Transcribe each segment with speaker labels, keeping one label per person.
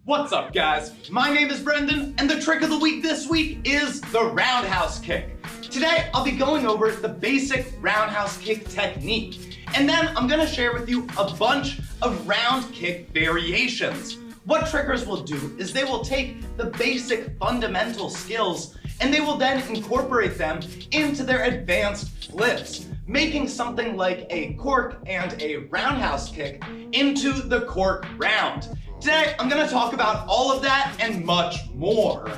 Speaker 1: What's up, guys? My name is Brendan, and the trick of the week this week is the roundhouse kick. Today, I'll be going over the basic roundhouse kick technique, and then I'm gonna share with you a bunch of round kick variations. What trickers will do is they will take the basic fundamental skills and they will then incorporate them into their advanced flips, making something like a cork and a roundhouse kick into the cork round. Today, I'm gonna talk about all of that and much more.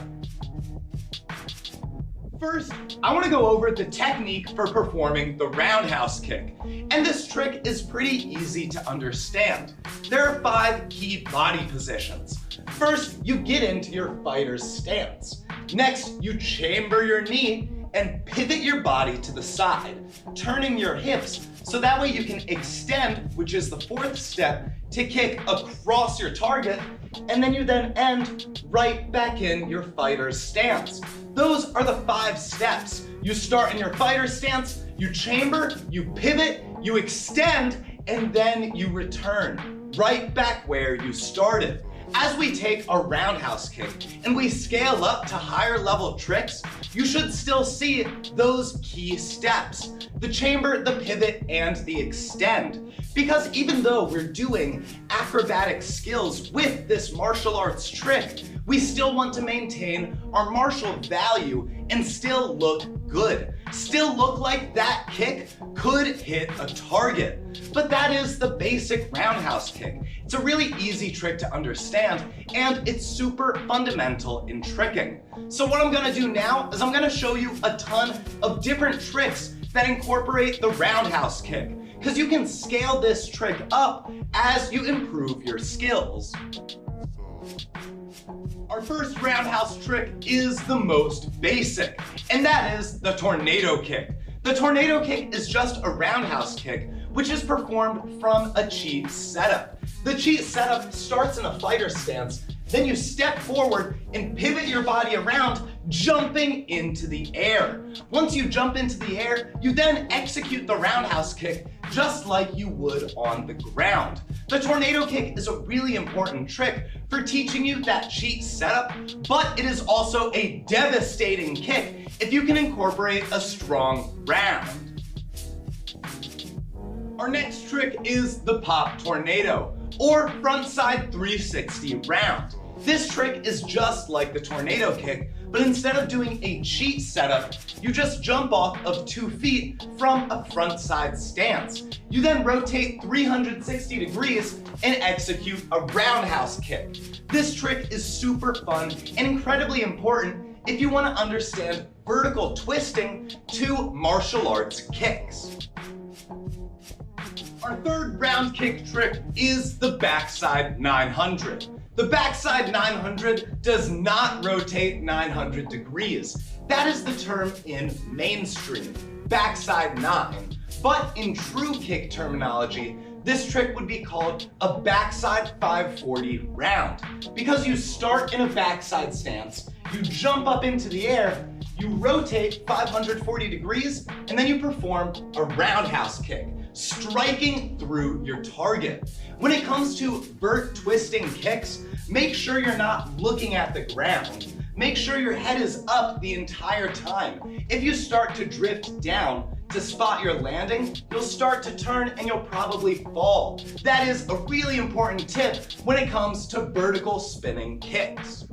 Speaker 1: First, I wanna go over the technique for performing the roundhouse kick. And this trick is pretty easy to understand. There are 5 key body positions. First, you get into your fighter's stance. Next, you chamber your knee and pivot your body to the side, turning your hips so that way you can extend, which is the 4th step, to kick across your target, and then you then end right back in your fighter's stance. Those are the 5 steps. You start in your fighter's stance, you chamber, you pivot, you extend, and then you return right back where you started. As we take a roundhouse kick and we scale up to higher level tricks, you should still see those key steps: the chamber, the pivot, and the extend. Because even though we're doing acrobatic skills with this martial arts trick, we still want to maintain our martial value and still look good. Still look like that kick could hit a target. But that is the basic roundhouse kick. It's a really easy trick to understand, and it's super fundamental in tricking. So what I'm gonna do now is I'm gonna show you a ton of different tricks that incorporate the roundhouse kick, because you can scale this trick up as you improve your skills. Our first roundhouse trick is the most basic, and that is the tornado kick. The tornado kick is just a roundhouse kick, which is performed from a cheat setup. The cheat setup starts in a fighter stance, then you step forward and pivot your body around, jumping into the air. Once you jump into the air, you then execute the roundhouse kick just like you would on the ground. The tornado kick is a really important trick for teaching you that cheat setup, but it is also a devastating kick if you can incorporate a strong round. Our next trick is the pop tornado, or frontside 360 round. This trick is just like the tornado kick, but instead of doing a cheat setup, you just jump off of 2 feet from a frontside stance. You then rotate 360 degrees and execute a roundhouse kick. This trick is super fun and incredibly important if you want to understand vertical twisting to martial arts kicks. Our third round kick trick is the backside 900. The backside 900 does not rotate 900 degrees. That is the term in mainstream, backside 9. But in true kick terminology, this trick would be called a backside 540 round. Because you start in a backside stance, you jump up into the air, you rotate 540 degrees, and then you perform a roundhouse kick, striking through your target. When it comes to vert twisting kicks, make sure you're not looking at the ground. Make sure your head is up the entire time. If you start to drift down to spot your landing, you'll start to turn and you'll probably fall. That is a really important tip when it comes to vertical spinning kicks.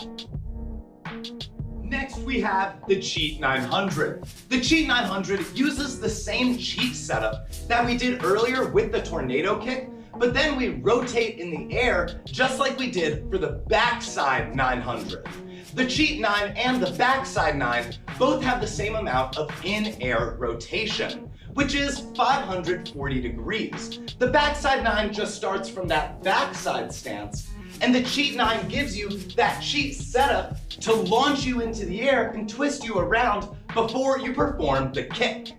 Speaker 1: Next, we have the Cheat 900. The Cheat 900 uses the same cheat setup that we did earlier with the tornado kick, but then we rotate in the air just like we did for the backside 900. The Cheat 9 and the backside 9 both have the same amount of in-air rotation, which is 540 degrees. The backside 9 just starts from that backside stance, and the Cheat 9 gives you that cheat setup to launch you into the air and twist you around before you perform the kick.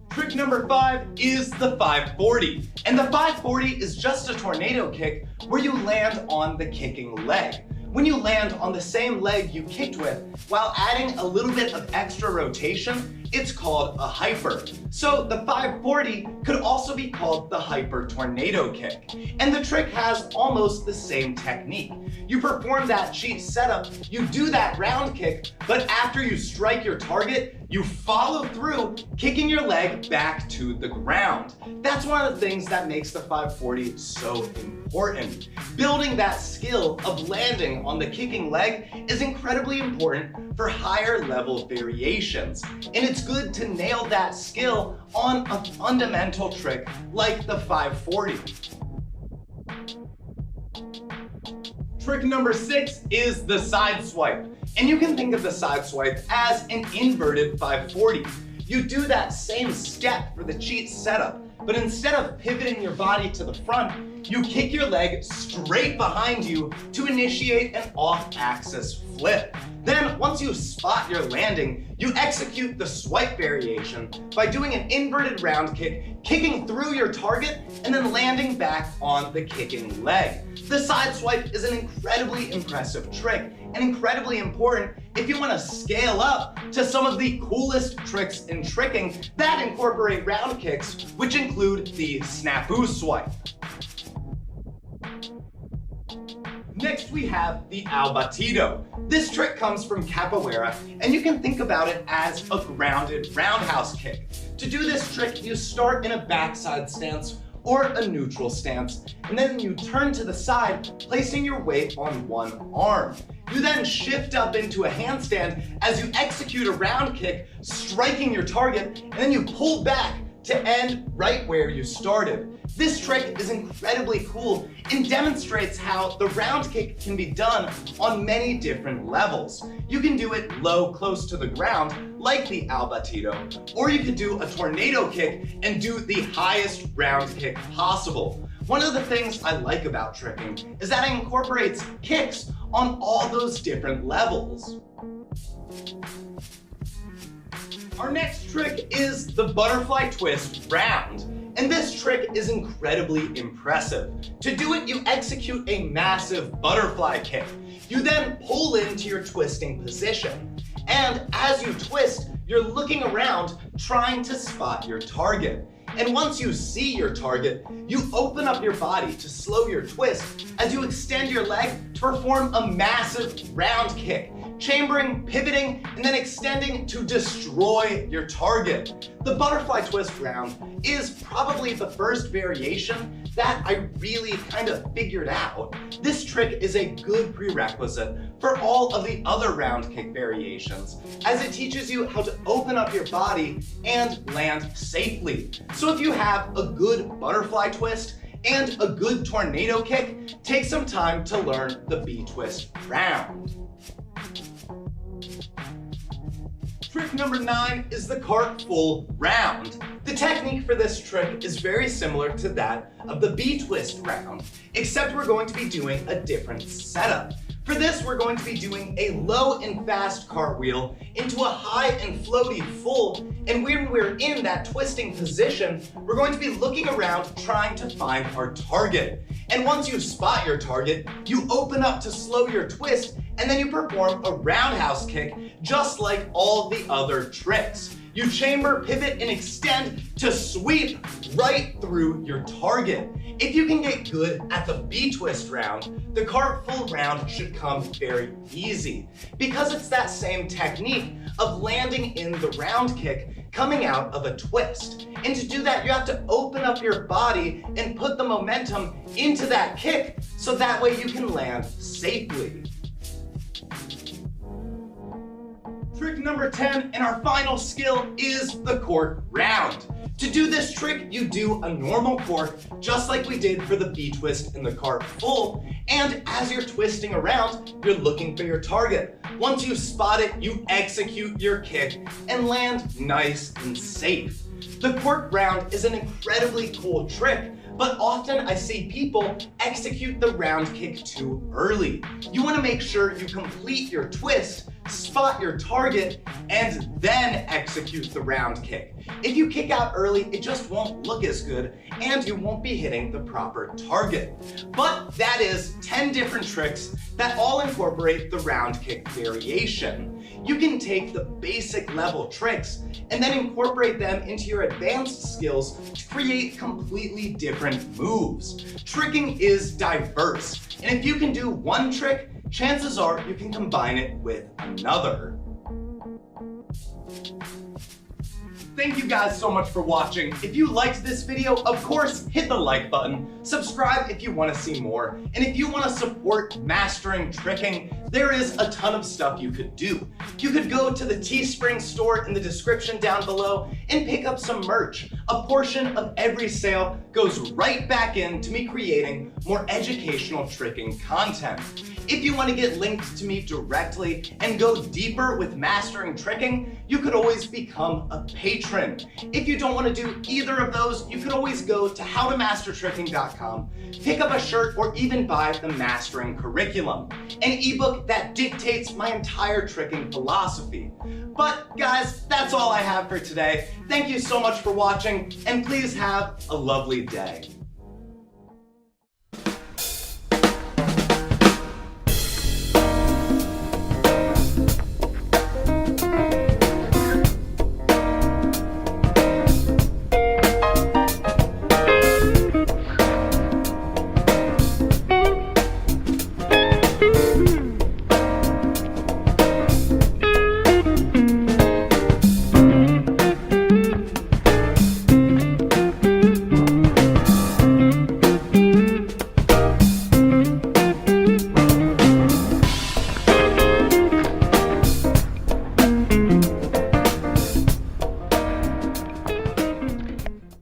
Speaker 1: Trick number 5 is the 540. And the 540 is just a tornado kick where you land on the kicking leg. When you land on the same leg you kicked with, while adding a little bit of extra rotation, it's called a hyper. So the 540 could also be called the hyper tornado kick. And the trick has almost the same technique. You perform that cheat setup, you do that round kick, but after you strike your target, you follow through, kicking your leg back to the ground. That's one of the things that makes the 540 so important. Building that skill of landing on the kicking leg is incredibly important for higher level variations. And it's good to nail that skill on a fundamental trick like the 540. Trick number 6 is the Sideswipe. And you can think of the Sideswipe as an inverted 540. You do that same step for the cheat setup, but instead of pivoting your body to the front, you kick your leg straight behind you to initiate an off-axis flip. Then, once you spot your landing, you execute the swipe variation by doing an inverted round kick, kicking through your target, and then landing back on the kicking leg. The Sideswipe is an incredibly impressive trick and incredibly important if you want to scale up to some of the coolest tricks in tricking that incorporate round kicks, which include the snafu swipe. Next we have the al batido. This trick comes from Capoeira, and you can think about it as a grounded roundhouse kick. To do this trick, you start in a backside stance or a neutral stance, and then you turn to the side, placing your weight on one arm. You then shift up into a handstand as you execute a round kick, striking your target, and then you pull back to end right where you started. This trick is incredibly cool and demonstrates how the round kick can be done on many different levels. You can do it low, close to the ground, like the al batido, or you could do a tornado kick and do the highest round kick possible. One of the things I like about tricking is that it incorporates kicks on all those different levels. Our next trick is the butterfly twist round. And this trick is incredibly impressive. To do it, you execute a massive butterfly kick. You then pull into your twisting position. And as you twist, you're looking around trying to spot your target. And once you see your target, you open up your body to slow your twist as you extend your leg to perform a massive round kick, chambering, pivoting, and then extending to destroy your target. The butterfly twist round is probably the first variation that I really kind of figured out. This trick is a good prerequisite for all of the other round kick variations, as it teaches you how to open up your body and land safely. So if you have a good butterfly twist and a good tornado kick, take some time to learn the B-twist round. Trick number 9 is the Cartwheel round. The technique for this trick is very similar to that of the B-twist round, except we're going to be doing a different setup. For this, we're going to be doing a low and fast cartwheel into a high and floaty full, and when we're in that twisting position, we're going to be looking around trying to find our target. And once you spot your target, you open up to slow your twist, and then you perform a roundhouse kick just like all the other tricks. You chamber, pivot, and extend to sweep right through your target. If you can get good at the B-twist round, the Cartwheel round should come very easy, because it's that same technique of landing in the round kick coming out of a twist. And to do that, you have to open up your body and put the momentum into that kick so that way you can land safely. Trick number 10 and our final skill is the cork round. To do this trick, you do a normal cork, just like we did for the B-twist and the Cartwheel, and as you're twisting around, you're looking for your target. Once you spot it, you execute your kick and land nice and safe. The cork round is an incredibly cool trick, but often I see people execute the round kick too early. You want to make sure you complete your twist spot your target, and then execute the round kick. If you kick out early, it just won't look as good, and you won't be hitting the proper target. But that is 10 different tricks that all incorporate the round kick variation. You can take the basic level tricks and then incorporate them into your advanced skills to create completely different moves. Tricking is diverse, and if you can do one trick, chances are you can combine it with another. Thank you guys so much for watching. If you liked this video, of course, hit the like button. Subscribe if you want to see more. And if you want to support mastering tricking, there is a ton of stuff you could do. You could go to the Teespring store in the description down below and pick up some merch. A portion of every sale goes right back into me creating more educational tricking content. If you want to get linked to me directly and go deeper with mastering tricking, you could always become a patron. If you don't want to do either of those, you could always go to howtomastertricking.com, pick up a shirt, or even buy the Mastering Curriculum, an ebook that dictates my entire tricking philosophy. But guys, that's all I have for today. Thank you so much for watching, and please have a lovely day.